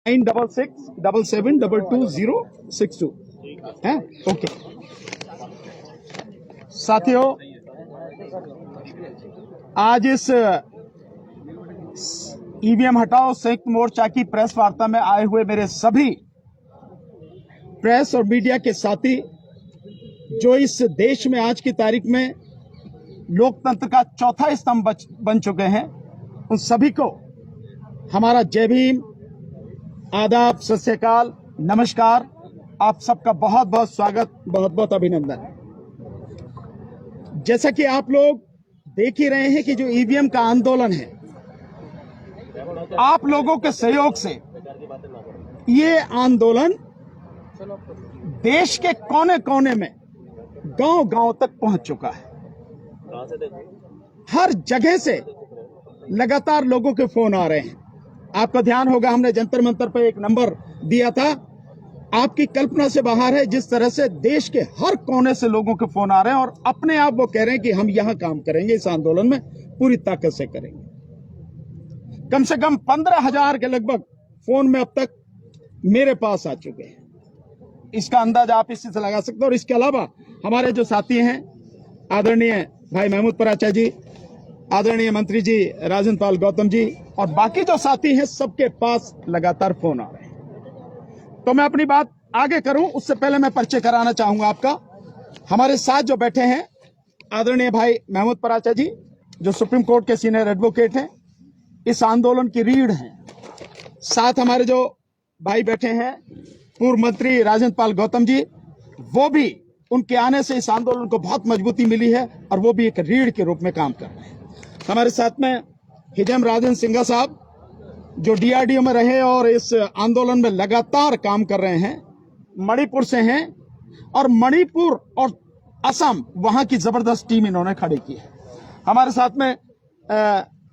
966772262 है। ओके साथियों, आज इस ईवीएम हटाओ संयुक्त मोर्चा की प्रेस वार्ता में आए हुए मेरे सभी प्रेस और मीडिया के साथी जो इस देश में आज की तारीख में लोकतंत्र का चौथा स्तंभ बन चुके हैं, उन सभी को हमारा जय भीम, आदाब, सत श्री अकाल, नमस्कार। आप सबका बहुत बहुत स्वागत, बहुत बहुत अभिनंदन। जैसा कि आप लोग देख ही रहे हैं कि जो ईवीएम का आंदोलन है, आप लोगों के सहयोग से ये आंदोलन देश के कोने कोने में, गांव गांव तक पहुंच चुका है। हर जगह से लगातार लोगों के फोन आ रहे हैं। आपका ध्यान होगा, हमने जंतर मंतर पर एक नंबर दिया था। आपकी कल्पना से बाहर है जिस तरह से देश के हर कोने से लोगों के फोन आ रहे हैं और अपने आप वो कह रहे हैं कि हम यहां काम करेंगे, इस आंदोलन में पूरी ताकत से करेंगे। कम से कम 15,000 के लगभग फोन में अब तक मेरे पास आ चुके हैं। इसका अंदाजा आप इसी से लगा सकते हैं। और इसके अलावा हमारे जो साथी हैं, आदरणीय भाई महमूद पराचा जी, आदरणीय मंत्री जी राजन पाल गौतम जी और बाकी जो साथी हैं, सबके पास लगातार फोन आ रहे हैं। तो मैं अपनी बात आगे करूं उससे पहले मैं परिचय कराना चाहूंगा आपका। हमारे साथ जो बैठे हैं, आदरणीय भाई महमूद पराचा जी जो सुप्रीम कोर्ट के सीनियर एडवोकेट हैं, इस आंदोलन की रीढ़ हैं। साथ हमारे जो भाई बैठे हैं, पूर्व मंत्री राजन पाल गौतम जी, वो भी, उनके आने से इस आंदोलन को बहुत मजबूती मिली है और वो भी एक रीढ़ के रूप में काम कर रहे हैं। हमारे साथ में हिजम राजन सिंघा साहब जो डीआरडीओ में रहे और इस आंदोलन में लगातार काम कर रहे हैं, मणिपुर से हैं और मणिपुर और असम, वहां की जबरदस्त टीम इन्होंने खड़ी की है। हमारे साथ में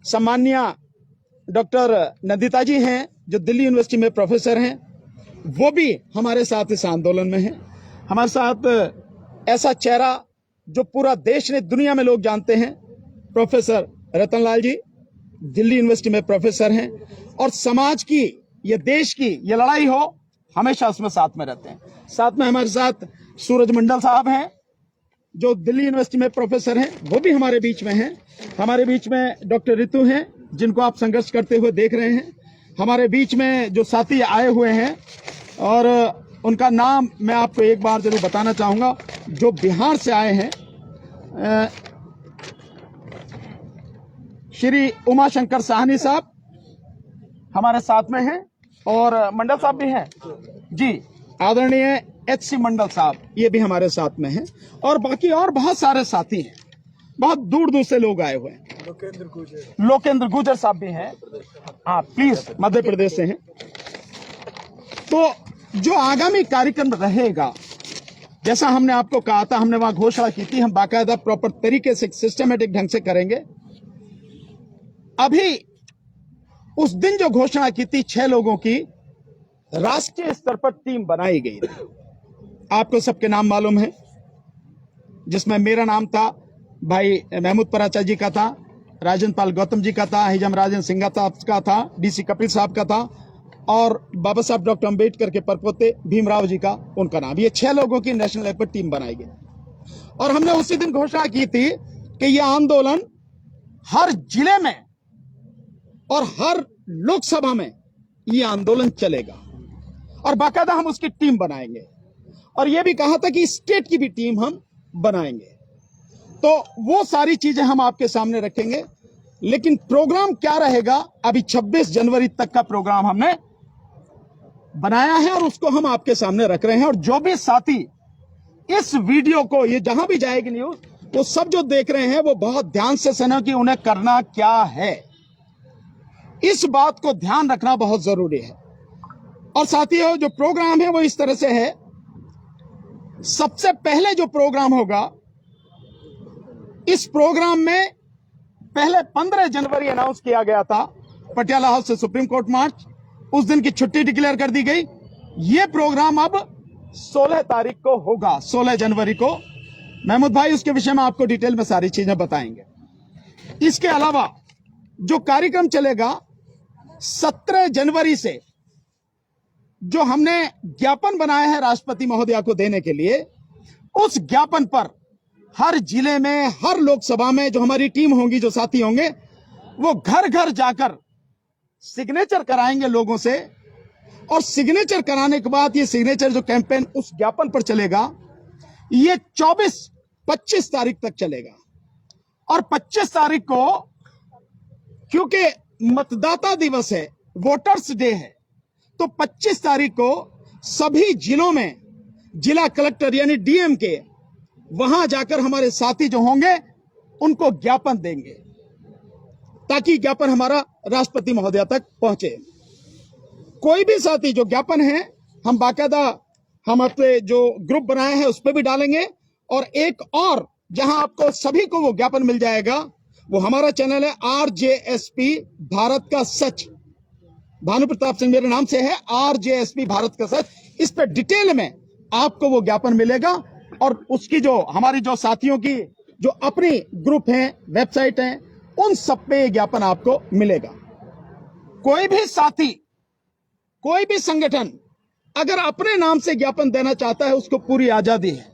सम्माननीय डॉक्टर नंदिता जी हैं जो दिल्ली यूनिवर्सिटी में प्रोफेसर हैं, वो भी हमारे साथ इस आंदोलन में हैं। हमारे साथ ऐसा चेहरा जो पूरा देश ने, दुनिया में लोग जानते हैं, प्रोफेसर रतनलाल जी दिल्ली यूनिवर्सिटी में प्रोफेसर हैं और समाज की, ये देश की ये लड़ाई हो, हमेशा उसमें साथ में रहते हैं। साथ में हमारे साथ सूरज मंडल साहब हैं जो दिल्ली यूनिवर्सिटी में प्रोफेसर हैं, वो भी हमारे बीच में हैं। हमारे बीच में डॉक्टर ऋतु हैं जिनको आप संघर्ष करते हुए देख रहे हैं। हमारे बीच में जो साथी आए हुए हैं और उनका नाम मैं आपको एक बार जरूर बताना चाहूंगा, जो बिहार से आए हैं, श्री उमाशंकर साहनी साहब हमारे साथ में हैं और मंडल साहब भी हैं जी, आदरणीय एच.सी. मंडल साहब, ये भी हमारे साथ में हैं और बाकी और बहुत सारे साथी हैं। बहुत दूर दूर से लोग आए हुए हैं। लोकेंद्र गुजर साहब भी हैं, हाँ प्लीज, मध्य प्रदेश से हैं। तो जो आगामी कार्यक्रम रहेगा, जैसा हमने आपको कहा था, हमने वहां घोषणा की थी, हम बाकायदा प्रॉपर तरीके से, सिस्टमेटिक ढंग से करेंगे। अभी उस दिन जो घोषणा की थी 6 लोगों की, राष्ट्रीय स्तर पर टीम बनाई गई थी। आपको सबके नाम मालूम है, जिसमें मेरा नाम था, भाई महमूद पराचा जी का था, राजन पाल गौतम जी का था, हिजम राजन सिंघा साहब का था, डीसी कपिल साहब का था और बाबा साहब डॉक्टर अंबेडकर के परपोते भीमराव जी का, उनका नाम। ये 6 लोगों की नेशनल लेवल पर टीम बनाई गई और हमने उसी दिन घोषणा की थी कि यह आंदोलन हर जिले में और हर लोकसभा में ये आंदोलन चलेगा और बाकायदा हम उसकी टीम बनाएंगे। और यह भी कहा था कि स्टेट की भी टीम हम बनाएंगे। तो वो सारी चीजें हम आपके सामने रखेंगे। लेकिन प्रोग्राम क्या रहेगा, अभी 26 जनवरी तक का प्रोग्राम हमने बनाया है और उसको हम आपके सामने रख रहे हैं। और जो भी साथी इस वीडियो को, ये जहां भी जाएगी न्यूज, वो सब जो देख रहे हैं वो बहुत ध्यान से सुनो कि उन्हें करना क्या है। इस बात को ध्यान रखना बहुत जरूरी है। और साथियों, जो प्रोग्राम है वो इस तरह से है। सबसे पहले जो प्रोग्राम होगा, इस प्रोग्राम में पहले 15 जनवरी अनाउंस किया गया था, पटियाला हाउस से सुप्रीम कोर्ट मार्च, उस दिन की छुट्टी डिक्लेयर कर दी गई। यह प्रोग्राम अब 16 तारीख को होगा, 16 जनवरी को। महमूद भाई उसके विषय में आपको डिटेल में सारी चीजें बताएंगे। इसके अलावा जो कार्यक्रम चलेगा 17 जनवरी से जो हमने ज्ञापन बनाया है राष्ट्रपति महोदया को देने के लिए, उस ज्ञापन पर हर जिले में, हर लोकसभा में जो हमारी टीम होगी, जो साथी होंगे, वो घर घर जाकर सिग्नेचर कराएंगे लोगों से। और सिग्नेचर कराने के बाद ये सिग्नेचर जो कैंपेन उस ज्ञापन पर चलेगा, ये 24-25 तारीख तक चलेगा। और 25 तारीख को, क्योंकि मतदाता दिवस है, वोटर्स डे है, तो 25 तारीख को सभी जिलों में जिला कलेक्टर यानी डीएम के वहां जाकर हमारे साथी जो होंगे उनको ज्ञापन देंगे, ताकि ज्ञापन हमारा राष्ट्रपति महोदया तक पहुंचे। कोई भी साथी जो ज्ञापन है, हम बाकायदा हम अपने जो ग्रुप बनाए हैं उस पर भी डालेंगे। और एक और जहां आपको सभी को वो ज्ञापन मिल जाएगा, वो हमारा चैनल है RJSP भारत का सच। भानु प्रताप सिंह मेरे नाम से है, RJSP भारत का सच। इस पर डिटेल में आपको वो ज्ञापन मिलेगा। और उसकी जो हमारी जो साथियों की जो अपनी ग्रुप हैं, वेबसाइट हैं, उन सब पे ये ज्ञापन आपको मिलेगा। कोई भी साथी, कोई भी संगठन अगर अपने नाम से ज्ञापन देना चाहता है, उसको पूरी आजादी है,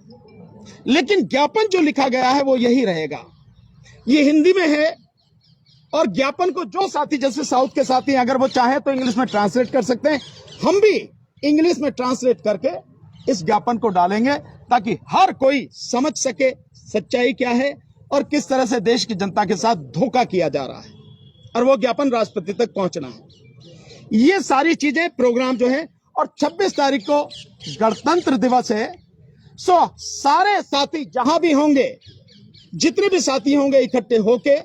लेकिन ज्ञापन जो लिखा गया है वो यही रहेगा। ये हिंदी में है। और ज्ञापन को जो साथी, जैसे साउथ के साथी हैं, अगर वो चाहे तो इंग्लिश में ट्रांसलेट कर सकते हैं। हम भी इंग्लिश में ट्रांसलेट करके इस ज्ञापन को डालेंगे, ताकि हर कोई समझ सके सच्चाई क्या है और किस तरह से देश की जनता के साथ धोखा किया जा रहा है, और वो ज्ञापन राष्ट्रपति तक पहुंचना है। ये सारी चीजें प्रोग्राम जो है। और 26 तारीख को गणतंत्र दिवस है। सो सारे साथी जहां भी होंगे, जितने भी साथी होंगे इकट्ठे होके,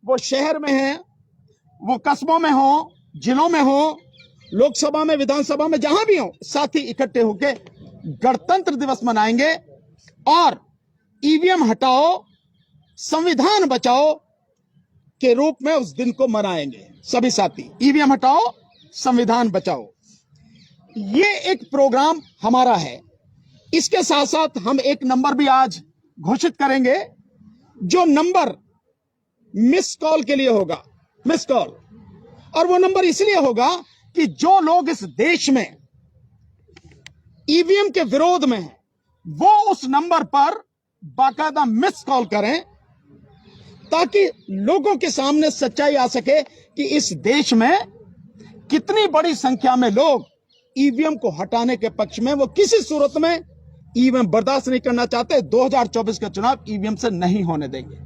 वो शहर में हैं, वो कस्बों में हो, जिलों में हो, लोकसभा में, विधानसभा में, जहां भी हो, साथी इकट्ठे होके गणतंत्र दिवस मनाएंगे। और ईवीएम हटाओ, संविधान बचाओ के रूप में उस दिन को मनाएंगे सभी साथी। ईवीएम हटाओ, संविधान बचाओ, ये एक प्रोग्राम हमारा है। इसके साथ साथ हम एक नंबर भी आज घोषित करेंगे, जो नंबर मिस कॉल के लिए होगा, मिस कॉल। और वो नंबर इसलिए होगा कि जो लोग इस देश में ईवीएम के विरोध में हैं, वो उस नंबर पर बाकायदा मिस कॉल करें, ताकि लोगों के सामने सच्चाई आ सके कि इस देश में कितनी बड़ी संख्या में लोग ईवीएम को हटाने के पक्ष में, वो किसी सूरत में ईवीएम बर्दाश्त नहीं करना चाहते। 2024 का चुनाव ईवीएम से नहीं होने देंगे।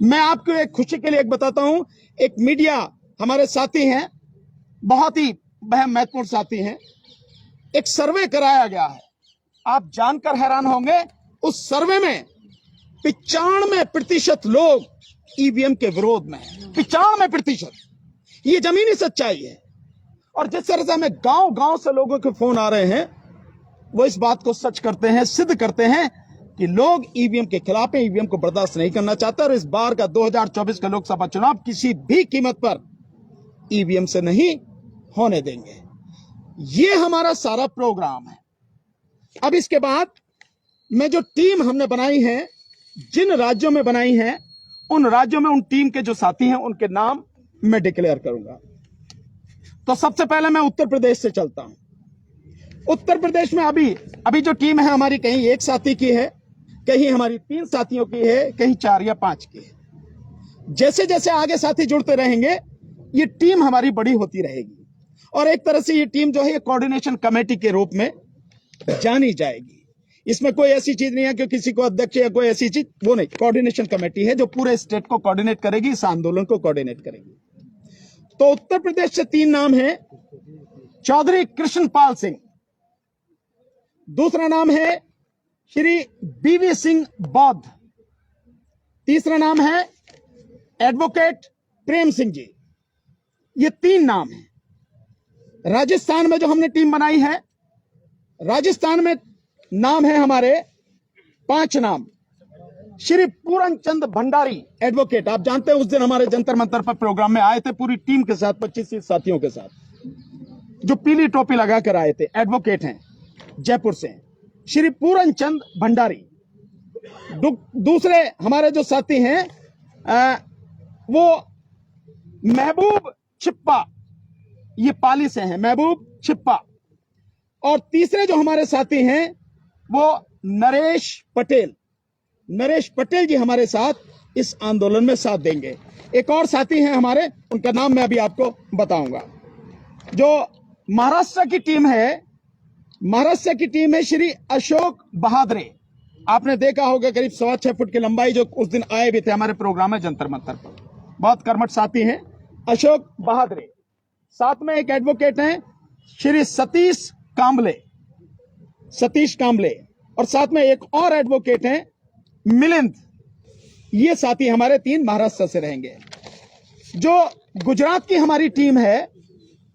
मैं आपको एक खुशी के लिए एक बताता हूं, एक मीडिया हमारे साथी हैं, बहुत ही महत्वपूर्ण साथी हैं, एक सर्वे कराया गया है, आप जानकर हैरान होंगे। उस सर्वे में 95% लोग ईवीएम के विरोध में हैं। 95%। ये जमीनी सच्चाई है। और जिस तरह से हमें गांव गांव से लोगों के फोन आ रहे हैं, वो इस बात को सच करते हैं, सिद्ध करते हैं कि लोग ईवीएम के खिलाफ हैं, ईवीएम को बर्दाश्त नहीं करना चाहते। और इस बार का 2024 का लोकसभा चुनाव किसी भी कीमत पर ईवीएम से नहीं होने देंगे। ये हमारा सारा प्रोग्राम है। अब इसके बाद में जो टीम हमने बनाई है, जिन राज्यों में बनाई है, उन राज्यों में उन टीम के जो साथी हैं उनके नाम मैं डिक्लेयर करूंगा। तो सबसे पहले मैं उत्तर प्रदेश से चलता हूं। उत्तर प्रदेश में अभी जो टीम है हमारी, कहीं एक साथी की है, कहीं हमारी 3 साथियों की है, कहीं 4 या 5 की है। जैसे जैसे आगे साथी जुड़ते रहेंगे, ये टीम हमारी बड़ी होती रहेगी। और एक तरह से ये टीम जो है कोऑर्डिनेशन कमेटी के रूप में जानी जाएगी। इसमें कोई ऐसी चीज नहीं है कि किसी को अध्यक्ष या कोई ऐसी चीज, वो नहीं। कोऑर्डिनेशन कमेटी है जो पूरे स्टेट को कोऑर्डिनेट करेगी, इस आंदोलन को कोऑर्डिनेट करेगी। तो उत्तर प्रदेश से 3 नाम है। चौधरी कृष्णपाल सिंह, दूसरा नाम है श्री बीवी सिंह बौद्ध, तीसरा नाम है एडवोकेट प्रेम सिंह जी। ये 3 नाम हैं। राजस्थान में जो हमने टीम बनाई है, राजस्थान में नाम है हमारे 5 नाम। श्री पूरन चंद भंडारी एडवोकेट, आप जानते हैं उस दिन हमारे जंतर मंतर पर प्रोग्राम में आए थे पूरी टीम के साथ, 25 साथियों के साथ, जो पीली टोपी लगाकर आए थे। एडवोकेट हैं, जयपुर से, श्री पूरन चंद भंडारी। दूसरे हमारे जो साथी हैं वो महबूब छिप्पा, ये पाली से हैं, महबूब छिप्पा। और तीसरे जो हमारे साथी हैं वो नरेश पटेल। नरेश पटेल जी हमारे साथ इस आंदोलन में साथ देंगे। एक और साथी हैं हमारे, उनका नाम मैं अभी आपको बताऊंगा। जो महाराष्ट्र की टीम है, महाराष्ट्र की टीम है श्री अशोक बहादुरे। आपने देखा होगा करीब 6.25 फुट की लंबाई, जो उस दिन आए भी थे हमारे प्रोग्राम में जंतर मंतर पर। बहुत कर्मठ साथी हैं अशोक बहादुरे। साथ में एक एडवोकेट हैं श्री सतीश कांबले, सतीश कांबले। और साथ में एक और एडवोकेट हैं मिलिंद। ये साथी हमारे 3 महाराष्ट्र से रहेंगे। जो गुजरात की हमारी टीम है,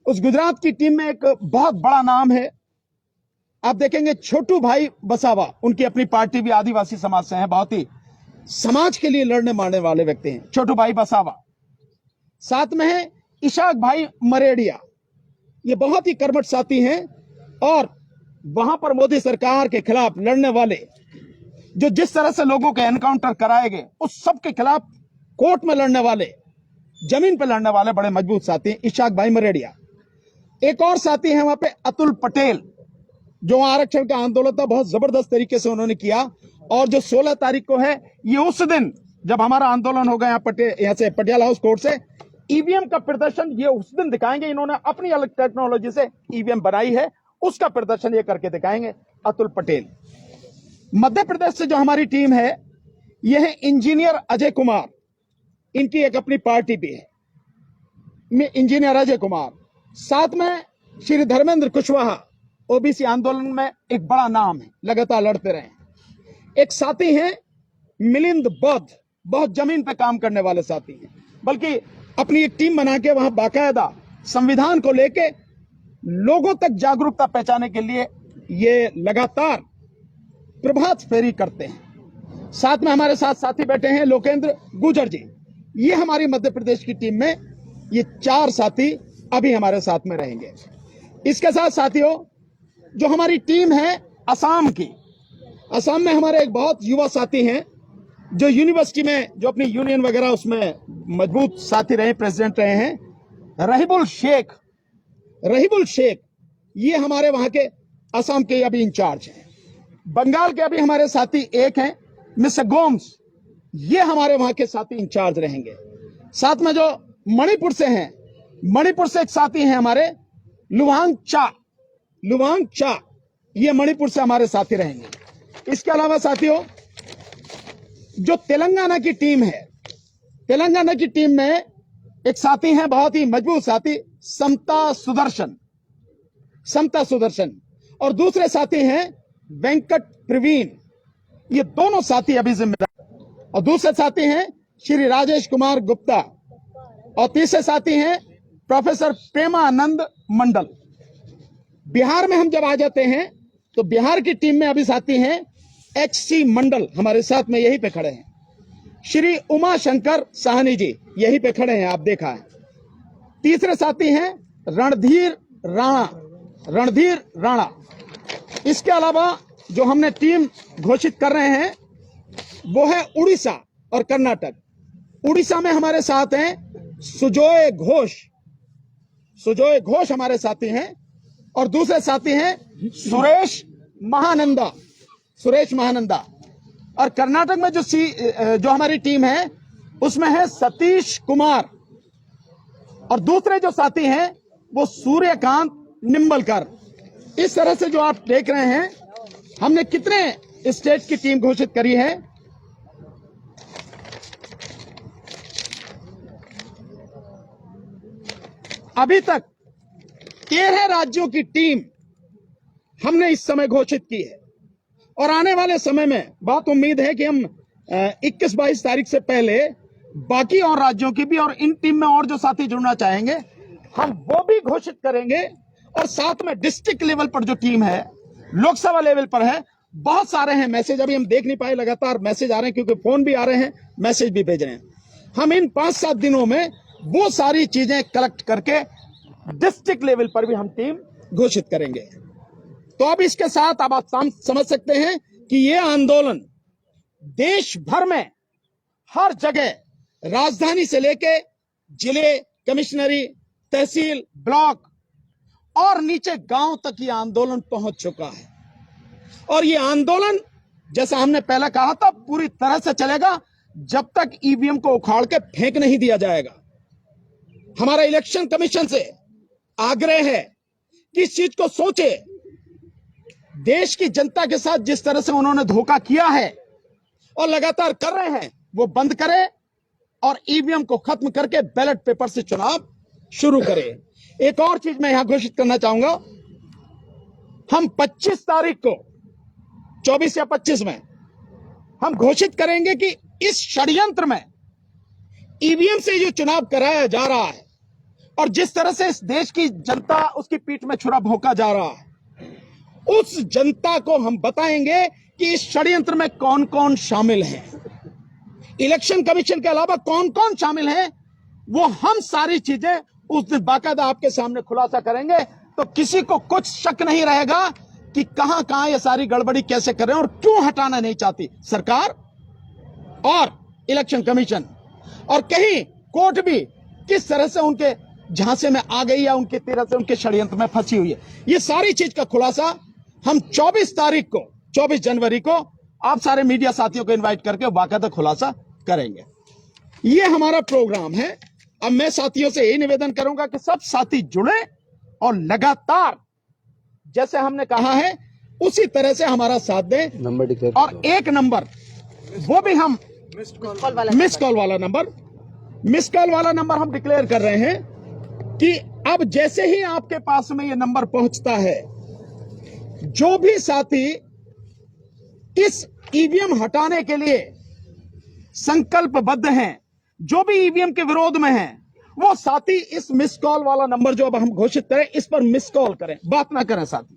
उस गुजरात की टीम में एक बहुत बड़ा नाम है। आप देखेंगे छोटू भाई बसावा, उनकी अपनी पार्टी भी आदिवासी समाज से है, बहुत ही समाज के लिए लड़ने मारने वाले व्यक्ति हैं छोटू भाई बसावा। साथ में है इशाक भाई मरेडिया, ये बहुत ही कर्मठ साथी हैं। और वहां पर मोदी सरकार के खिलाफ लड़ने वाले, जो जिस तरह से लोगों के एनकाउंटर कराए गए, उस सब के खिलाफ कोर्ट में लड़ने वाले, जमीन पर लड़ने वाले बड़े मजबूत साथी हैं इशाक भाई मरेडिया। एक और साथी हैं वहां पे अतुल पटेल, जो आरक्षण का आंदोलन था बहुत जबरदस्त तरीके से उन्होंने किया। और जो 16 तारीख को है, ये उस दिन जब हमारा आंदोलन होगा यहाँ से पटियाला हाउस कोर्ट से, ईवीएम का प्रदर्शन ये उस दिन दिखाएंगे। इन्होंने अपनी अलग टेक्नोलॉजी से ईवीएम बनाई है, उसका प्रदर्शन ये करके दिखाएंगे अतुल पटेल। मध्य प्रदेश से जो हमारी टीम है, यह है इंजीनियर अजय कुमार। इनकी एक अपनी पार्टी भी है, इंजीनियर अजय कुमार। साथ में श्री धर्मेंद्र कुशवाहा, ओबीसी आंदोलन में एक बड़ा नाम है, लगातार लड़ते रहे। एक साथी हैं मिलिंद बौद्ध, बहुत जमीन पे काम करने वाले साथी हैं, बल्कि अपनी एक टीम बना के वहां बाकायदा संविधान को लेके लोगों तक जागरूकता पहुंचाने के लिए ये लगातार प्रभात फेरी करते हैं। साथ में हमारे साथ साथी बैठे हैं लोकेंद्र गुजर जी। ये हमारी मध्य प्रदेश की टीम में ये 4 साथी अभी हमारे साथ में रहेंगे। इसके साथ साथियों, जो हमारी टीम है असम की, असम में हमारे एक बहुत युवा साथी हैं, जो यूनिवर्सिटी में जो अपनी यूनियन वगैरह उसमें मजबूत साथी रहे, प्रेसिडेंट रहे हैं, रहीबुल शेख। रहीबुल शेख ये हमारे वहां के असम के अभी इंचार्ज हैं। बंगाल के अभी हमारे साथी एक हैं मिस्टर गोम्स, ये हमारे वहां के साथी इंचार्ज रहेंगे। साथ में जो मणिपुर से हैं, मणिपुर से एक साथी हैं हमारे लुवांग चा, लुवांग चा, ये मणिपुर से हमारे साथी रहेंगे। इसके अलावा साथियों, जो तेलंगाना की टीम है, तेलंगाना की टीम में एक साथी हैं बहुत ही मजबूत साथी, समता सुदर्शन, समता सुदर्शन। और दूसरे साथी हैं वेंकट प्रवीण। ये दोनों साथी अभी जिम्मेदार। और दूसरे साथी हैं श्री राजेश कुमार गुप्ता। और तीसरे साथी हैं प्रोफेसर प्रेमानंद मंडल। बिहार में हम जब आ जाते हैं तो बिहार की टीम में अभी साथी हैं HC मंडल, हमारे साथ में यहीं पे खड़े हैं। श्री उमा शंकर साहनी जी यहीं पे खड़े हैं, आप देखा है। तीसरे साथी हैं रणधीर राणा, रणधीर राणा। इसके अलावा जो हमने टीम घोषित कर रहे हैं वो है उड़ीसा और कर्नाटक। उड़ीसा में हमारे साथ हैं सुजोय घोष, सुजोय घोष हमारे साथी हैं। और दूसरे साथी हैं सुरेश महानंदा, सुरेश महानंदा। और कर्नाटक में जो हमारी टीम है उसमें है सतीश कुमार। और दूसरे जो साथी हैं वो सूर्यकांत निम्बलकर। इस तरह से जो आप देख रहे हैं, हमने कितने स्टेट की टीम घोषित करी है। अभी तक 13 राज्यों की टीम हमने इस समय घोषित की है। और आने वाले समय में बहुत उम्मीद है कि हम 21-22 तारीख से पहले बाकी और राज्यों की भी, और इन टीम में और जो साथी जुड़ना चाहेंगे हम वो भी घोषित करेंगे। और साथ में डिस्ट्रिक्ट लेवल पर जो टीम है, लोकसभा लेवल पर है, बहुत सारे हैं मैसेज, अभी हम देख नहीं पाए, लगातार मैसेज आ रहे हैं क्योंकि फोन भी आ रहे हैं, मैसेज भी भेज रहे हैं। हम इन 5-7 दिनों में वो सारी चीजें कलेक्ट करके डिस्ट्रिक्ट लेवल पर भी हम टीम घोषित करेंगे। तो अब इसके साथ अब आप समझ सकते हैं कि ये आंदोलन देश भर में हर जगह, राजधानी से लेके जिले, कमिश्नरी, तहसील, ब्लॉक, और नीचे गांव तक ये आंदोलन पहुंच चुका है। और ये आंदोलन, जैसा हमने पहले कहा था, पूरी तरह से चलेगा जब तक ईवीएम को उखाड़ के फेंक नहीं दिया जाएगा। हमारा इलेक्शन कमीशन से आग्रह है कि इस चीज को सोचे। देश की जनता के साथ जिस तरह से उन्होंने धोखा किया है और लगातार कर रहे हैं, वो बंद करे और ईवीएम को खत्म करके बैलेट पेपर से चुनाव शुरू करे। एक और चीज मैं यहां घोषित करना चाहूंगा, हम 25 तारीख को, 24 या 25 में हम घोषित करेंगे कि इस षड्यंत्र में ईवीएम से जो चुनाव कराया जा रहा है और जिस तरह से इस देश की जनता उसकी पीठ में छुरा भोंका जा रहा है, उस जनता को हम बताएंगे कि इस षड्यंत्र में कौन कौन शामिल है, इलेक्शन कमीशन के अलावा कौन कौन शामिल है, वो हम सारी चीजें उस दिन बाकायदा आपके सामने खुलासा करेंगे। तो किसी को कुछ शक नहीं रहेगा कि कहां कहां ये सारी गड़बड़ी कैसे कर रहे हैं और क्यों हटाना नहीं चाहती सरकार और इलेक्शन कमीशन, और कहीं कोर्ट भी किस तरह से उनके झांसे में आ गई या उनके तरह से उनके षड्यंत्र में फंसी हुई है। ये सारी चीज का खुलासा हम 24 तारीख को, 24 जनवरी को आप सारे मीडिया साथियों को इनवाइट करके बाकायदा खुलासा करेंगे। ये हमारा प्रोग्राम है। अब मैं साथियों से यही निवेदन करूंगा कि सब साथी जुड़े और लगातार जैसे हमने कहा है उसी तरह से हमारा साथ दें। नंबर डिक्लेयर और एक नंबर, वो भी हम मिस कॉल वाला नंबर हम डिक्लेयर कर रहे हैं कि अब जैसे ही आपके पास में ये नंबर पहुंचता है, जो भी साथी इस ईवीएम हटाने के लिए संकल्पबद्ध हैं, जो भी ईवीएम के विरोध में हैं, वो साथी इस मिस कॉल वाला नंबर जो अब हम घोषित करें, इस पर मिस कॉल करें, बात ना करें साथी,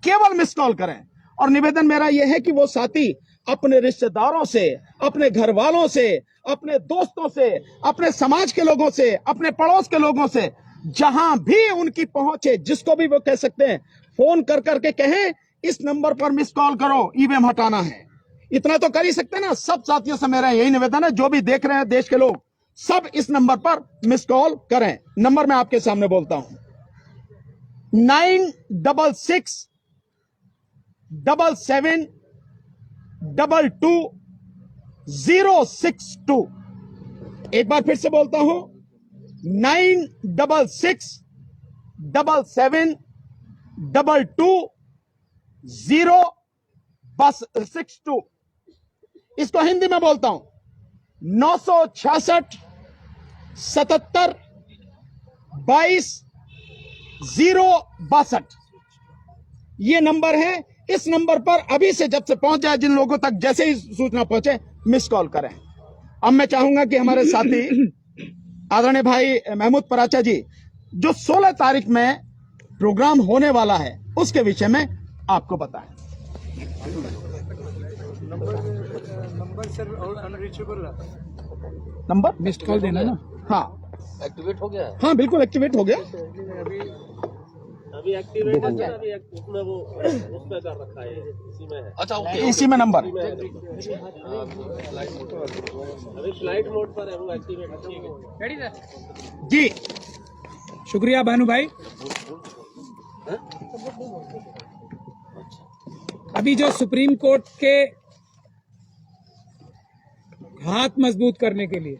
केवल मिस कॉल करें। और निवेदन मेरा यह है कि वो साथी अपने रिश्तेदारों से, अपने घर वालों से, अपने दोस्तों से, अपने समाज के लोगों से, अपने पड़ोस के लोगों से, जहां भी उनकी पहुंच है, जिसको भी वो कह सकते हैं, फोन कर करके कहें इस नंबर पर मिस कॉल करो, ईवीएम हटाना है। इतना तो कर ही सकते हैं ना। सब साथियों से मेरा यही निवेदन है, जो भी देख रहे हैं देश के लोग, सब इस नंबर पर मिस कॉल करें। नंबर मैं आपके सामने बोलता हूं, 9667222062। एक बार फिर से बोलता हूं, 9667222062। इसको हिंदी में बोलता हूं, 966-77-22-062। ये नंबर है। इस नंबर पर अभी से जब से पहुंच जाए, जिन लोगों तक जैसे ही सूचना पहुंचे, मिस कॉल करें। अब मैं चाहूंगा कि हमारे साथी आदरणीय भाई महमूद पराचा जी, जो 16 तारीख में प्रोग्राम होने वाला है, उसके विषय में आपको बताएं। नंबर सर और अनरीचेबल नंबर मिस्ड कॉल देना ना। हाँ, एक्टिवेट हो गया है। हाँ बिल्कुल एक्टिवेट हो गया। अभी एक्टिवेट है सर, अभी उसमें वो उसमें कर रखा है, इसी में है। अच्छा ओके, इसी में नंबर अभी फ्लाइट मोड पर है वो एक्टिवेट। ठीक है, रेडी सर। जी, शुक्रिया भानु भाई। अभी जो सुप्रीम कोर्ट के हाथ मजबूत करने के लिए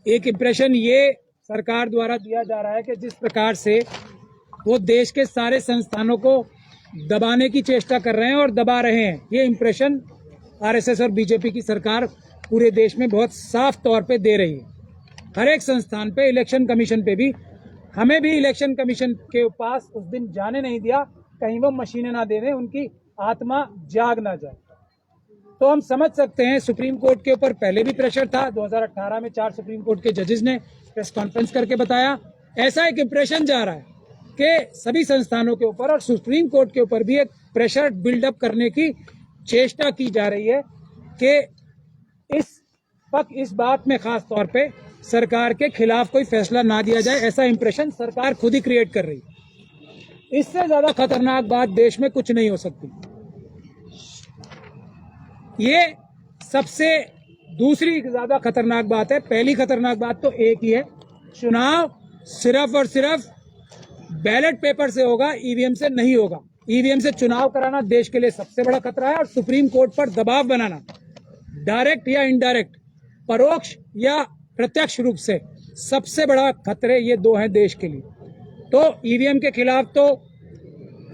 एक इंप्रेशन ये सरकार द्वारा दिया जा रहा है कि जिस प्रकार से वो देश के सारे संस्थानों को दबाने की चेष्टा कर रहे हैं और दबा रहे हैं, ये इंप्रेशन आरएसएस और बीजेपी की सरकार पूरे देश में बहुत साफ तौर पे दे रही है। हर एक संस्थान पे, इलेक्शन कमीशन पे भी, हमें भी इलेक्शन कमीशन के पास उस दिन जाने नहीं दिया, कहीं वो मशीनें ना दे दें, उनकी आत्मा जाग ना जाए। तो हम समझ सकते हैं सुप्रीम कोर्ट के ऊपर पहले भी प्रेशर था। 2018 में 4 सुप्रीम कोर्ट के जजेस ने प्रेस कॉन्फ्रेंस करके बताया। ऐसा एक इंप्रेशन जा रहा है कि सभी संस्थानों के ऊपर और सुप्रीम कोर्ट के ऊपर भी एक प्रेशर बिल्डअप करने की चेष्टा की जा रही है कि इस बात में खास तौर पे सरकार के खिलाफ कोई फैसला ना दिया जाए। ऐसा इंप्रेशन सरकार खुद ही क्रिएट कर रही है। इससे ज्यादा खतरनाक बात देश में कुछ नहीं हो सकती। ये सबसे दूसरी ज्यादा खतरनाक बात है। पहली खतरनाक बात तो एक ही है, चुनाव सिर्फ और सिर्फ बैलेट पेपर से होगा, ईवीएम से नहीं होगा। ईवीएम से चुनाव कराना देश के लिए सबसे बड़ा खतरा है और सुप्रीम कोर्ट पर दबाव बनाना, डायरेक्ट या इनडायरेक्ट, परोक्ष या प्रत्यक्ष रूप से, सबसे बड़ा खतरे ये दो हैं देश के लिए। तो ईवीएम के खिलाफ तो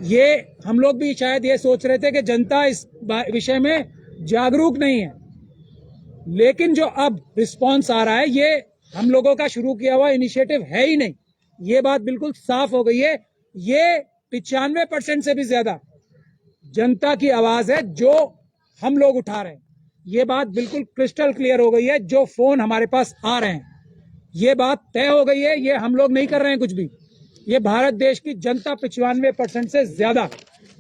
ये हम लोग भी शायद ये सोच रहे थे कि जनता इस विषय में जागरूक नहीं है, लेकिन जो अब रिस्पांस आ रहा है ये हम लोगों का शुरू किया हुआ इनिशिएटिव है ही नहीं। ये बात बिल्कुल साफ हो गई है। ये 95% से भी ज्यादा जनता की आवाज है जो हम लोग उठा रहे हैं। ये बात बिल्कुल क्रिस्टल क्लियर हो गई है। जो फोन हमारे पास आ रहे हैं, ये बात तय हो गई है। ये हम लोग नहीं कर रहे हैं कुछ भी। ये भारत देश की जनता 95% से ज्यादा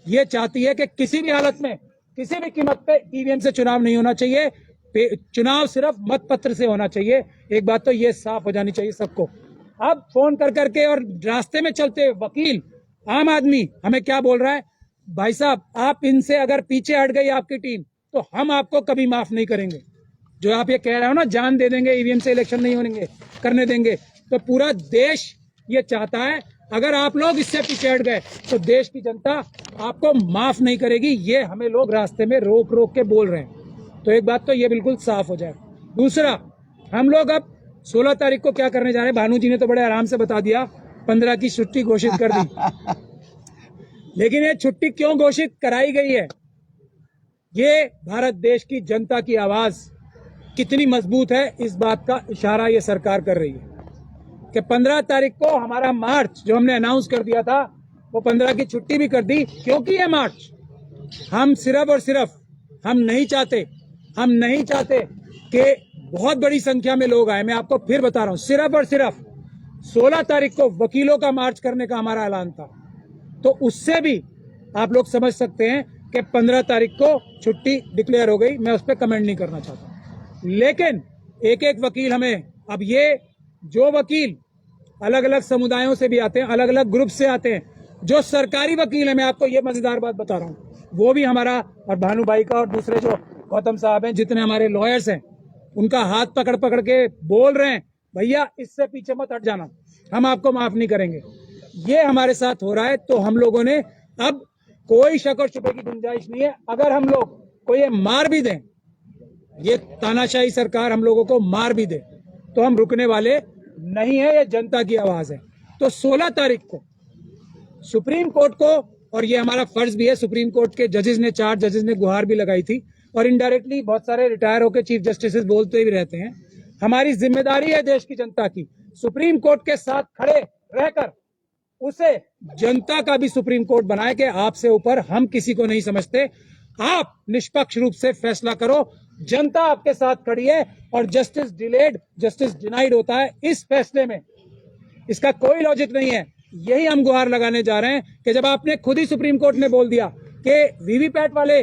ये चाहती है कि किसी भी हालत में, किसी भी कीमत पे ईवीएम से चुनाव नहीं होना चाहिए। चुनाव सिर्फ मत पत्र से होना चाहिए। एक बात तो ये साफ हो जानी चाहिए सबको। अब फोन कर करके और रास्ते में चलते वकील, आम आदमी हमें क्या बोल रहा है, भाई साहब आप इनसे अगर पीछे हट गई आपकी टीम तो हम आपको कभी माफ नहीं करेंगे। जो आप ये कह रहे हो ना, जान दे देंगे, ईवीएम से इलेक्शन नहीं होने करने देंगे, तो पूरा देश ये चाहता है अगर आप लोग इससे पीछे हट गए तो देश की जनता आपको माफ नहीं करेगी। ये हमें लोग रास्ते में रोक रोक के बोल रहे हैं। तो एक बात तो ये बिल्कुल साफ हो जाए। दूसरा, हम लोग अब 16 तारीख को क्या करने जा रहे हैं, भानु जी ने तो बड़े आराम से बता दिया, 15 की छुट्टी घोषित कर दी। लेकिन ये छुट्टी क्यों घोषित कराई गई है, ये भारत देश की जनता की आवाज कितनी मजबूत है इस बात का इशारा ये सरकार कर रही है कि 15 तारीख को हमारा मार्च जो हमने अनाउंस कर दिया था वो 15 की छुट्टी भी कर दी। क्योंकि ये मार्च हम सिर्फ और सिर्फ हम नहीं चाहते कि बहुत बड़ी संख्या में लोग आए। मैं आपको फिर बता रहा हूं, सिर्फ और सिर्फ 16 तारीख को वकीलों का मार्च करने का हमारा ऐलान था। तो उससे भी आप लोग समझ सकते हैं कि 15 तारीख को छुट्टी डिक्लेयर हो गई। मैं उस पर कमेंट नहीं करना चाहता, लेकिन एक एक वकील हमें, अब ये जो वकील अलग अलग समुदायों से भी आते हैं, अलग अलग ग्रुप से आते हैं, जो सरकारी वकील है, मैं आपको ये मजेदार बात बता रहा हूँ, वो भी हमारा और भानु भाई का और दूसरे जो गौतम साहब हैं, जितने हमारे लॉयर्स हैं, उनका हाथ पकड़ पकड़ के बोल रहे हैं भैया इससे पीछे मत हट जाना, हम आपको माफ नहीं करेंगे। ये हमारे साथ हो रहा है। तो हम लोगों ने अब कोई शक और शुबे की गुंजाइश नहीं है। अगर हम लोग को ये मार भी दें, ये तानाशाही सरकार हम लोगों को मार भी दे, तो हम रुकने वाले नहीं है। ये जनता की आवाज है। तो 16 तारीख को सुप्रीम कोर्ट को, और ये हमारा फर्ज भी है, सुप्रीम कोर्ट के जजेस ने, 4 जजेस ने गुहार भी लगाई थी और इनडायरेक्टली बहुत सारे रिटायर होकर चीफ जस्टिस बोलते भी रहते हैं। हमारी जिम्मेदारी है देश की जनता की, सुप्रीम कोर्ट के साथ खड़े रहकर उसे जनता का भी सुप्रीम कोर्ट बनाए कि आपसे ऊपर हम किसी को नहीं समझते, आप निष्पक्ष रूप से फैसला करो। जनता आपके साथ खड़ी है और जस्टिस डिलेड जस्टिस डिनाइड होता है इस फैसले में, इसका कोई लॉजिक नहीं है। यही हम गुहार लगाने जा रहे हैं कि जब आपने खुद ही सुप्रीम कोर्ट ने बोल दिया कि वीवीपैट वाले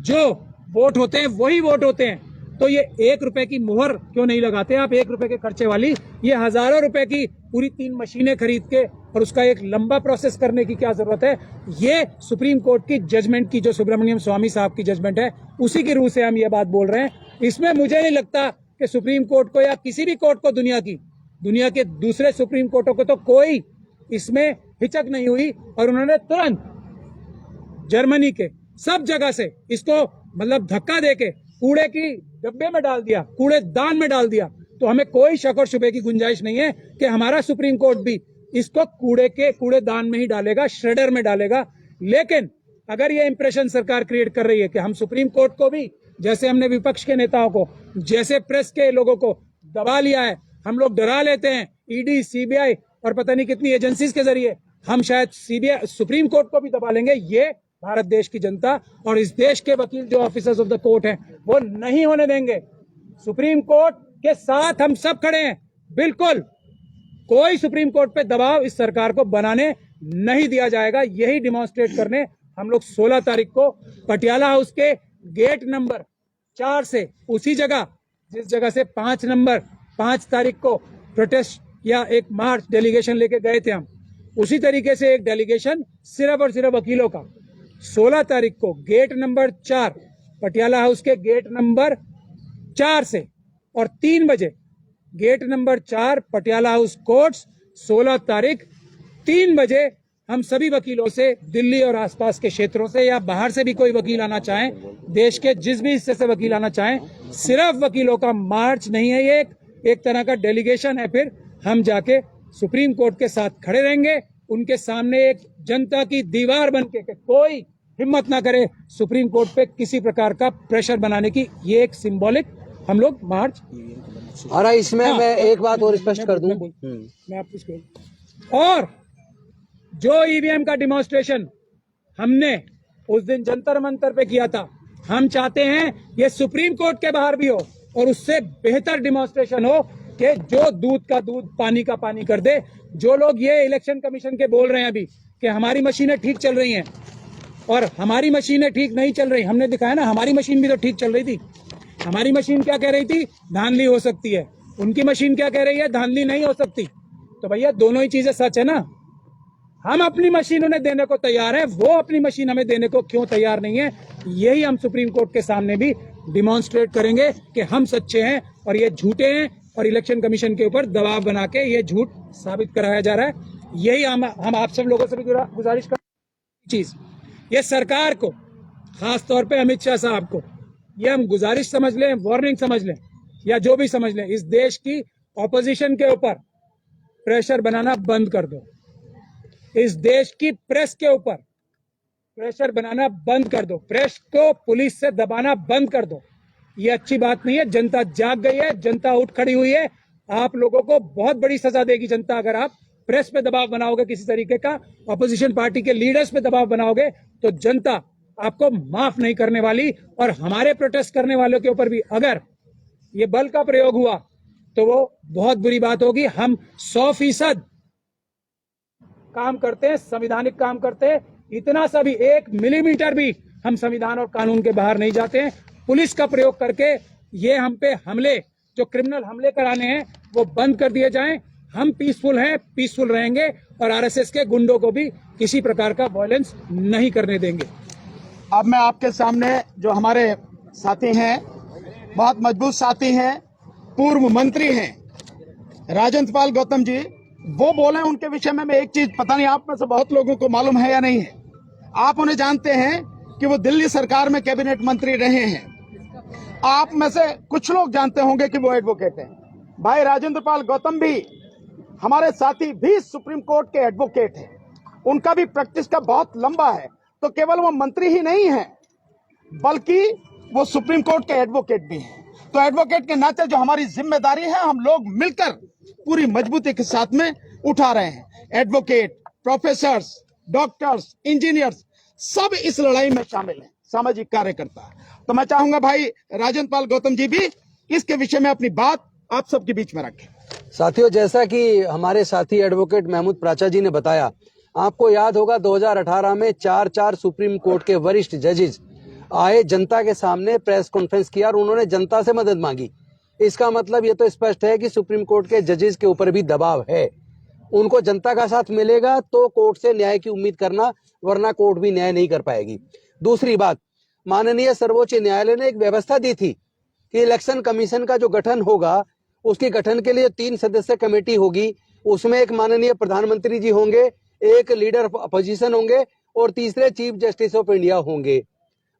जो वोट होते हैं वही वोट होते हैं, तो ये 1 रुपए की मुहर क्यों नहीं लगाते आप, 1 रुपए के खर्चे वाली। ये हजारों रुपए की पूरी 3 मशीनें खरीद के और उसका एक लंबा प्रोसेस करने की क्या जरूरत है। ये सुप्रीम कोर्ट की जजमेंट की, जो सुब्रमण्यम स्वामी साहब की जजमेंट है, उसी की रूह से हम ये बात बोल रहे हैं। इसमें मुझे नहीं लगता कि सुप्रीम कोर्ट को या किसी भी कोर्ट को, दुनिया के दूसरे सुप्रीम कोर्टों को तो कोई इसमें हिचक नहीं हुई और उन्होंने तुरंत जर्मनी के सब जगह से इसको मतलब धक्का देके कूड़े की डब्बे में डाल दिया, कूड़ेदान में डाल दिया। तो हमें कोई शक और शुबे की गुंजाइश नहीं है कि हमारा सुप्रीम कोर्ट भी इसको कूड़ेदान में ही डालेगा, श्रेडर में डालेगा। लेकिन अगर ये इंप्रेशन सरकार क्रिएट कर रही है कि हम सुप्रीम कोर्ट को भी, जैसे हमने विपक्ष के नेताओं को, जैसे प्रेस के लोगों को दबा लिया है, हम लोग डरा लेते हैं, ईडी, सीबीआई और पता नहीं कितनी एजेंसीज के जरिए हम शायद सुप्रीम कोर्ट को भी दबा लेंगे। ये भारत देश की जनता और इस देश के वकील जो ऑफिसर्स ऑफ द कोर्ट हैं वो नहीं होने देंगे। सुप्रीम कोर्ट के साथ हम सब खड़े हैं, बिल्कुल कोई सुप्रीम कोर्ट पे दबाव इस सरकार को बनाने नहीं दिया जाएगा। यही डिमॉन्स्ट्रेट करने हम लोग 16 तारीख को पटियाला हाउस के गेट नंबर 4 से, उसी जगह जिस जगह से 5 तारीख को प्रोटेस्ट या एक मार्च डेलीगेशन लेके गए थे हम, उसी तरीके से एक डेलीगेशन सिर्फ और सिर्फ वकीलों का 16 तारीख को गेट नंबर 4, पटियाला हाउस के गेट नंबर 4 से और 3 बजे gate number 4 Patiala House Courts 16 तारीख 3 बजे हम सभी वकीलों से दिल्ली और आसपास के क्षेत्रों से या बाहर से भी कोई वकील आना चाहें, देश के जिस भी हिस्से से वकील आना चाहें, सिर्फ वकीलों का मार्च नहीं है, ये एक तरह का डेलीगेशन है। फिर हम जाके सुप्रीम कोर्ट के साथ खड़े रहेंगे, उनके सामने एक जनता की दीवार बन के कोई हिम्मत ना करे सुप्रीम कोर्ट पे किसी प्रकार का प्रेशर बनाने की। ये एक सिंबॉलिक हम लोग मार्च। और इसमें हाँ, मैं एक बात और स्पष्ट कर दूं, मैं आपको इसको, और जो ईवीएम का डिमॉन्स्ट्रेशन हमने उस दिन जंतर मंतर पे किया था, हम चाहते हैं ये सुप्रीम कोर्ट के बाहर भी हो और उससे बेहतर डिमॉन्स्ट्रेशन हो कि जो दूध का दूध पानी का पानी कर दे। जो लोग ये इलेक्शन कमीशन के बोल रहे हैं अभी कि हमारी मशीनें ठीक चल रही हैं और हमारी मशीनें ठीक नहीं चल रही, हमने दिखाया ना हमारी मशीन भी तो ठीक चल रही थी। हमारी मशीन क्या कह रही थी, धांधली हो सकती है, उनकी मशीन क्या कह रही है, धांधली नहीं हो सकती। तो भैया दोनों ही चीजें सच है ना। हम अपनी मशीन उन्हें देने को तैयार है, वो अपनी मशीन हमें देने को क्यों तैयार नहीं है। यही हम सुप्रीम कोर्ट के सामने भी डिमॉन्स्ट्रेट करेंगे कि हम सच्चे हैं और ये झूठे हैं, और इलेक्शन कमीशन के ऊपर दबाव बना के ये झूठ साबित कराया जा रहा है। यही हम आप सब लोगों से भी गुजारिश कर चीज, ये सरकार को, खास तौर पे अमित शाह साहब को, ये हम गुजारिश समझ लें, वार्निंग समझ लें या जो भी समझ लें, इस देश की ऑपोजिशन के ऊपर प्रेशर बनाना बंद कर दो। इस देश की प्रेस के ऊपर प्रेशर बनाना बंद कर दो। प्रेस को पुलिस से दबाना बंद कर दो। ये अच्छी बात नहीं है। जनता जाग गई है, जनता उठ खड़ी हुई है। आप लोगों को बहुत बड़ी सजा देगी जनता अगर आप प्रेस पे दबाव बनाओगे, किसी तरीके का ऑपोजिशन पार्टी के लीडर्स पे दबाव बनाओगे तो जनता आपको माफ नहीं करने वाली। और हमारे प्रोटेस्ट करने वालों के ऊपर भी अगर ये बल का प्रयोग हुआ तो वो बहुत बुरी बात होगी। हम 100% काम करते हैं, संवैधानिक काम करते हैं। इतना सा भी 1 मिलीमीटर भी हम संविधान और कानून के बाहर नहीं जाते हैं। पुलिस का प्रयोग करके ये हम पे हमले, जो क्रिमिनल हमले कराने हैं, वो बंद कर दिए जाएं। हम पीसफुल हैं, पीसफुल रहेंगे और आरएसएस के गुंडों को भी किसी प्रकार का वायलेंस नहीं करने देंगे। अब मैं आपके सामने जो हमारे साथी हैं, बहुत मजबूत साथी हैं, पूर्व मंत्री हैं, राजेंद्र पाल गौतम जी, वो बोले उनके विषय में मैं एक चीज, पता नहीं आप में से बहुत लोगों को मालूम है या नहीं है। आप उन्हें जानते हैं कि वो दिल्ली सरकार में कैबिनेट मंत्री रहे हैं। आप में से कुछ लोग जानते होंगे कि वो एडवोकेट हैं। भाई राजेंद्र पाल गौतम भी, हमारे साथी भी सुप्रीम कोर्ट के एडवोकेट हैं। उनका भी प्रैक्टिस का बहुत लंबा है। तो केवल वो मंत्री ही नहीं है बल्कि वो सुप्रीम कोर्ट के एडवोकेट भी हैं। तो एडवोकेट के नाते जो हमारी जिम्मेदारी है, हम लोग मिलकर पूरी मजबूती के साथ में उठा रहे हैं। एडवोकेट, प्रोफेसर्स, डॉक्टर्स, इंजीनियर्स सब इस लड़ाई में शामिल हैं, सामाजिक कार्यकर्ता। तो मैं चाहूंगा भाई राजेंद्र पाल गौतम जी भी इसके विषय में अपनी बात आप सबके बीच में रखें। साथियों, जैसा कि हमारे साथी एडवोकेट महमूद प्राचा जी ने बताया, आपको याद होगा 2018 में 4 सुप्रीम कोर्ट के वरिष्ठ जजेस आए, जनता के सामने प्रेस कॉन्फ्रेंस किया और उन्होंने जनता से मदद मांगी। इसका मतलब ये तो स्पष्ट है कि सुप्रीम कोर्ट के जजेस के ऊपर भी दबाव है। उनको जनता का साथ मिलेगा तो कोर्ट से न्याय की उम्मीद करना, वरना कोर्ट भी न्याय नहीं कर पाएगी। दूसरी बात, माननीय सर्वोच्च न्यायालय ने एक व्यवस्था दी थी कि इलेक्शन कमीशन का जो गठन होगा, उसके गठन के लिए 3 सदस्य कमेटी होगी। उसमें एक माननीय प्रधानमंत्री जी होंगे, एक लीडर ऑफ अपोजिशन होंगे और तीसरे चीफ जस्टिस ऑफ इंडिया होंगे।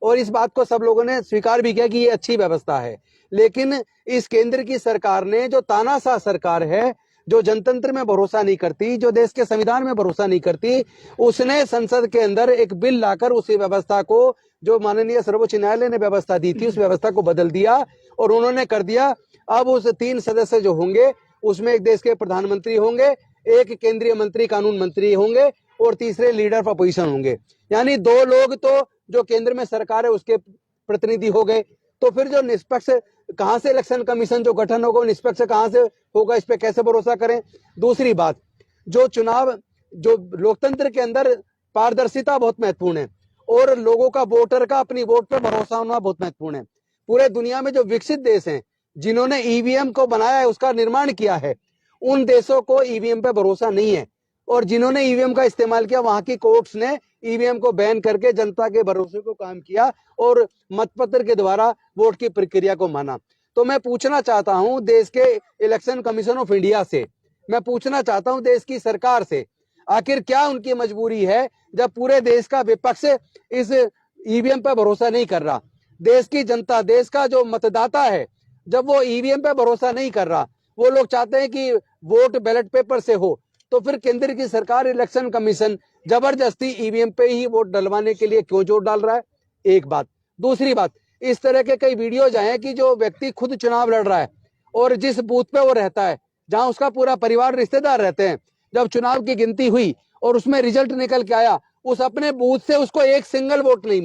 और इस बात को सब लोगों ने स्वीकार भी किया कि ये अच्छी व्यवस्था है। लेकिन इस केंद्र की सरकार ने, जो तानाशाह सरकार है, जो जनतंत्र में भरोसा नहीं करती, जो देश के संविधान में भरोसा नहीं करती, उसने संसद के अंदर एक बिल लाकर उस व्यवस्था को, जो माननीय सर्वोच्च न्यायालय ने व्यवस्था दी थी, उस व्यवस्था को बदल दिया और उन्होंने कर दिया। अब उस 3 सदस्य जो होंगे उसमें एक देश के प्रधानमंत्री होंगे, एक केंद्रीय मंत्री कानून मंत्री होंगे और तीसरे लीडर ऑफ अपोजिशन होंगे। यानी 2 लोग तो जो केंद्र में सरकार है उसके प्रतिनिधि हो गए। तो फिर जो निष्पक्ष, कहां से इलेक्शन कमीशन जो गठन होगा, निष्पक्ष कहां से होगा, इस पे कैसे भरोसा करें। दूसरी बात, जो चुनाव, जो लोकतंत्र के अंदर पारदर्शिता बहुत महत्वपूर्ण है और लोगों का, वोटर का अपनी वोट पे भरोसा होना बहुत महत्वपूर्ण है। पूरे दुनिया में जो विकसित देश हैं, जिन्होंने ईवीएम को बनाया है, उसका निर्माण किया है, उन देशों को ईवीएम पे भरोसा नहीं है। और जिन्होंने ईवीएम का इस्तेमाल किया, वहां की कोर्ट्स ने ईवीएम को बैन करके जनता के भरोसे को काम किया और मतपत्र के द्वारा वोट की प्रक्रिया को माना। तो मैं पूछना चाहता हूं देश के इलेक्शन कमीशन ऑफ इंडिया से, मैं पूछना चाहता हूं देश की सरकार से, आखिर क्या उनकी मजबूरी है जब पूरे देश का विपक्ष इस ईवीएम पर भरोसा नहीं कर रहा? देश की जनता, देश का जो मतदाता है, जब वो ईवीएम पे भरोसा नहीं कर रहा, वो लोग चाहते हैं कि वोट बैलेट पेपर से हो, तो फिर केंद्र की सरकार, इलेक्शन कमीशन जबरदस्ती ईवीएम पे ही वोट डलवाने के लिए क्यों जोर डाल रहा है? एक बात। दूसरी बात, इस तरह के कई वीडियोज आए हैं कि जो व्यक्ति खुद चुनाव लड़ रहा है और जिस बूथ पे वो रहता है, जहां उसका पूरा परिवार, रिश्तेदार रहते हैं, जब चुनाव की गिनती हुई और उसमें रिजल्ट निकल के आया, उस अपने बूथ से उसको एक सिंगल वोट नहीं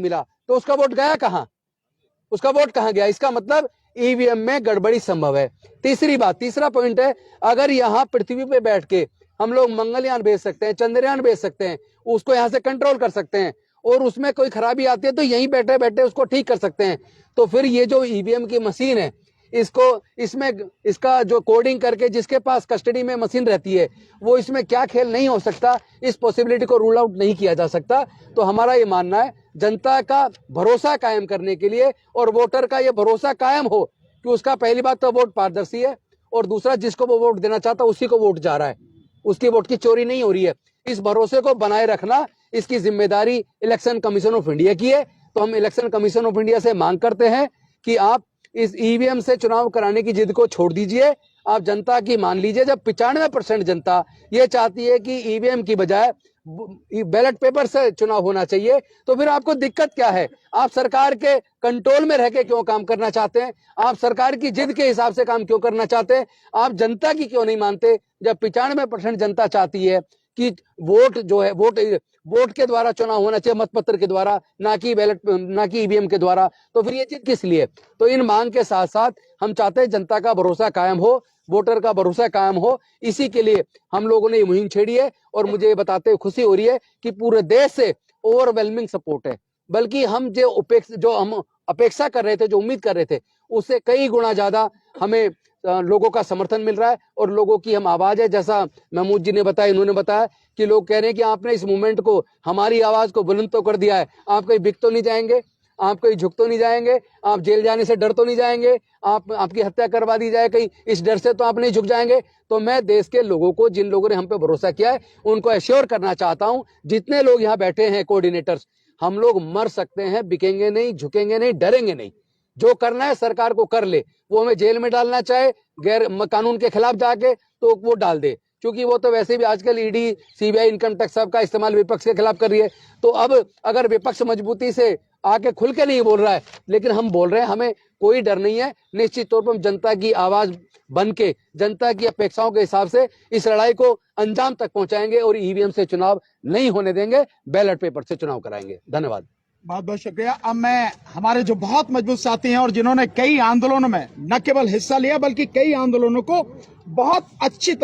मिला, तो उसका वोट गया कहां? उसका वोट कहां गया? इसका मतलब ईवीएम में गड़बड़ी संभव है। तीसरा पॉइंट है, अगर यहाँ पृथ्वी पे बैठ के हम लोग मंगलयान भेज सकते हैं, चंद्रयान भेज सकते हैं, उसको यहाँ से कंट्रोल कर सकते हैं, और उसमें कोई खराबी आती है तो यहीं बैठे बैठे उसको ठीक कर सकते हैं, तो फिर ये जो ईवीएम की मशीन है, इसका जो कोडिंग करके जिसके पास कस्टडी में मशीन रहती है, वो इसमें क्या खेल नहीं हो सकता, इस पॉसिबिलिटी को रूल आउट नहीं किया जा सकता। तो हमारा ये मानना है, जनता का भरोसा कायम करने के लिए और वोटर का ये भरोसा कायम हो कि उसका पहली बात तो वोट पारदर्शी है, और दूसरा जिसको वो वोट देना चाहता है उसी को वोट जा रहा है, उसकी वोट की चोरी नहीं हो रही है। इस भरोसे को बनाए रखना, इसकी जिम्मेदारी इलेक्शन कमीशन ऑफ इंडिया की है। तो हम इलेक्शन कमीशन ऑफ इंडिया से मांग करते हैं कि आप इस ईवीएम से चुनाव कराने की जिद को छोड़ दीजिए, आप जनता की मान लीजिए। जब 95% जनता ये चाहती है कि ईवीएम की बजाय बैलेट पेपर से चुनाव होना चाहिए, तो फिर आपको दिक्कत क्या है? आप सरकार के कंट्रोल में रह के क्यों काम करना चाहते हैं? आप सरकार की जिद के हिसाब से काम क्यों करना चाहते हैं? आप जनता की क्यों नहीं मानते? जब 95% जनता चाहती है कि वोट जो है, वोट के द्वारा चुनाव होना चाहिए, मतपत्र के द्वारा, ना कि ईवीएम के द्वारा, तो फिर ये जिद किस लिए? तो इन मांग के साथ साथ हम चाहते हैं जनता का भरोसा कायम हो, वोटर का भरोसा कायम हो। इसी के लिए हम लोगों ने ये मुहिम छेड़ी है, और मुझे बताते हुए खुशी हो रही है कि पूरे देश से ओवरवेलमिंग सपोर्ट है। बल्कि हम जो हम अपेक्षा कर रहे थे, जो उम्मीद कर रहे थे, उससे कई गुना ज्यादा हमें लोगों का समर्थन मिल रहा है, और लोगों की हम आवाज है। जैसा महमूद जी ने बताया, इन्होंने बताया कि लोग कह रहे हैं कि आपने इस मूवमेंट को, हमारी आवाज को बुलंद तो कर दिया है, आप कहीं बिक तो नहीं जाएंगे, आप कहीं झुक तो नहीं जाएंगे, आप जेल जाने से डर तो नहीं जाएंगे, आपकी हत्या करवा दी जाए कहीं, इस डर से तो आप नहीं झुक जाएंगे। तो मैं देश के लोगों को, जिन लोगों ने हम पे भरोसा किया है, उनको एश्योर करना चाहता हूं, जितने लोग यहाँ बैठे हैं कोऑर्डिनेटर्स, हम लोग मर सकते हैं, बिकेंगे नहीं, झुकेंगे नहीं, डरेंगे नहीं। जो करना है सरकार को कर ले, वो हमें जेल में डालना चाहे गैर कानून के खिलाफ जाके, तो वो डाल दे, क्योंकि वो तो वैसे भी आजकल ईडी, सीबीआई, इनकम टैक्स सब का इस्तेमाल विपक्ष के खिलाफ कर रही है। तो अब अगर विपक्ष मजबूती से आके खुल के नहीं बोल रहा है, लेकिन हम बोल रहे हैं, हमें कोई डर नहीं है। निश्चित तौर पर हम जनता की आवाज बन के, जनता की अपेक्षाओं के हिसाब से इस लड़ाई को अंजाम तक पहुंचाएंगे, और ईवीएम से चुनाव नहीं होने देंगे, बैलेट पेपर से चुनाव कराएंगे। धन्यवाद। बहुत बहुत शुक्रिया। अब मैं, हमारे जो बहुत मजबूत साथी हैं और जिन्होंने कई आंदोलनों में न केवल हिस्सा लिया, बल्कि कई आंदोलनों को बहुत अच्छी